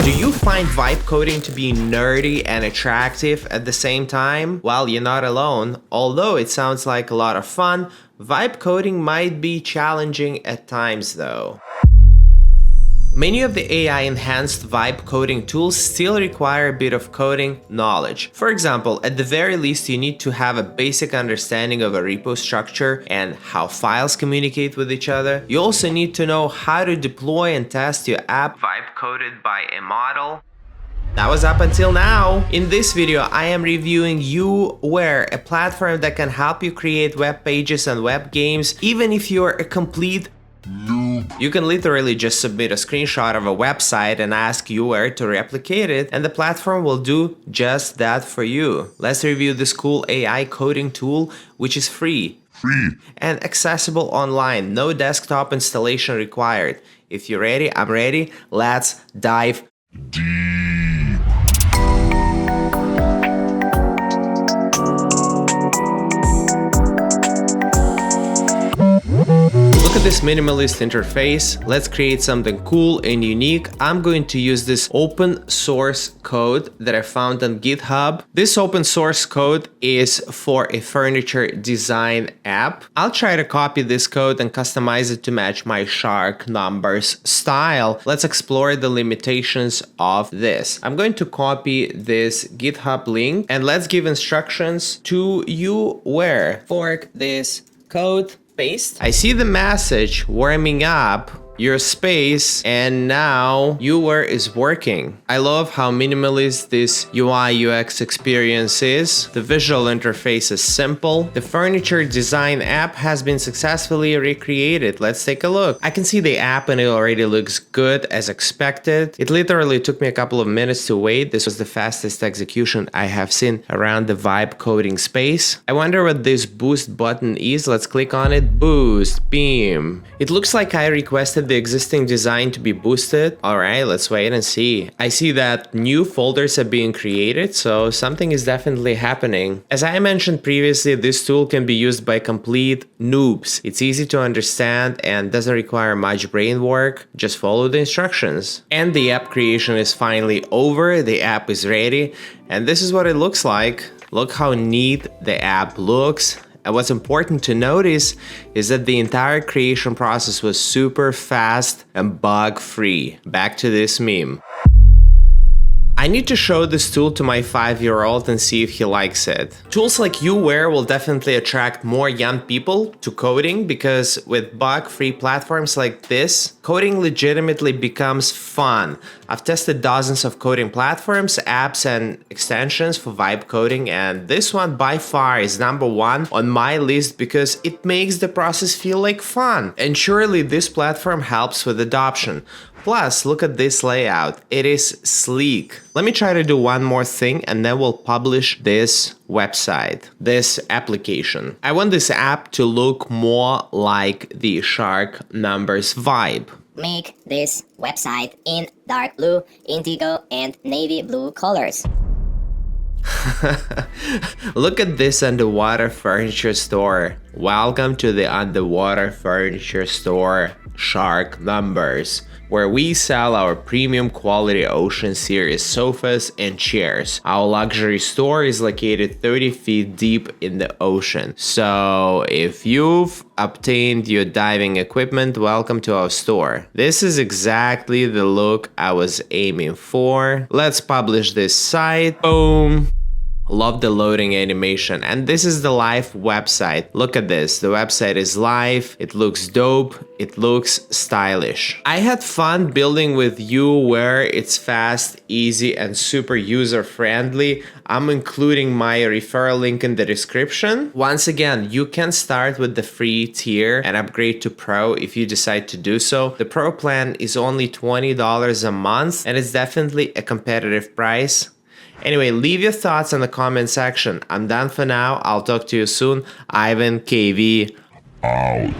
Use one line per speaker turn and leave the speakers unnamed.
Do you find vibe coding to be nerdy and attractive at the same time? Well, you're not alone. Although it sounds like a lot of fun, vibe coding might be challenging at times though. Many of the AI-enhanced vibe coding tools still require a bit of coding knowledge. For example, at the very least, you need to have a basic understanding of a repo structure and how files communicate with each other. You also need to know how to deploy and test your app vibe coded by a model. That was up until now. In this video, I am reviewing YouWare, a platform that can help you create web pages and web games, even if you're a complete You can literally just submit a screenshot of a website and ask YouWare to replicate it, and the platform will do just that for you. Let's review this cool AI coding tool, which is free and accessible online. No desktop installation required. If you're ready, I'm ready. Let's dive deep. Look at this minimalist interface. Let's create something cool and unique. I'm going to use this open source code that I found on GitHub. This open source code is for a furniture design app. I'll try to copy this code and customize it to match my shark numbers style. Let's explore the limitations of this. I'm going to copy this GitHub link and let's give instructions to YouWare. Fork this code. Paste. I see the message warming up your space, and now YouWare is working. I love how minimalist this UI UX experience is. The visual interface is simple. The furniture design app has been successfully recreated. Let's take a look. I can see the app and it already looks good as expected. It literally took me a couple of minutes to wait. This was the fastest execution I have seen around the vibe coding space. I wonder what this boost button is. Let's click on it. Boost, beam. It looks like I requested the existing design to be boosted. Alright, let's wait and see. I see that new folders are being created, so something is definitely happening. As I mentioned previously, this tool can be used by complete noobs. It's easy to understand and doesn't require much brain work. Just follow the instructions. And the app creation is finally over. The app is ready, and this is what it looks like. Look how neat the app looks. And what's important to notice is that the entire creation process was super fast and bug-free. Back to this meme. I need to show this tool to my 5-year-old and see if he likes it. Tools like YouWare will definitely attract more young people to coding because with bug-free platforms like this, coding legitimately becomes fun. I've tested dozens of coding platforms, apps, and extensions for vibe coding, and this one by far is #1 on my list because it makes the process feel like fun. And surely this platform helps with adoption. Plus, look at this layout. It is sleek. Let me try to do one more thing and then we'll publish this website, this application. I want this app to look more like the shark numbers vibe.
Make this website in dark blue, indigo, and navy blue colors.
Look at this underwater furniture store. Welcome to the underwater furniture store, Shark Numbers, where we sell our premium quality Ocean Series sofas and chairs. Our luxury store is located 30 feet deep in the ocean. So if you've obtained your diving equipment, welcome to our store. This is exactly the look I was aiming for. Let's publish this site. Boom. Love the loading animation, and this is the live website. Look at this, the website is live, it looks dope, it looks stylish. I had fun building with YouWare. It's fast, easy, and super user-friendly. I'm including my referral link in the description. Once again, you can start with the free tier and upgrade to Pro if you decide to do so. The Pro plan is only $20 a month, and it's definitely a competitive price. Anyway, leave your thoughts in the comment section. I'm done for now. I'll talk to you soon. Ivan KV out.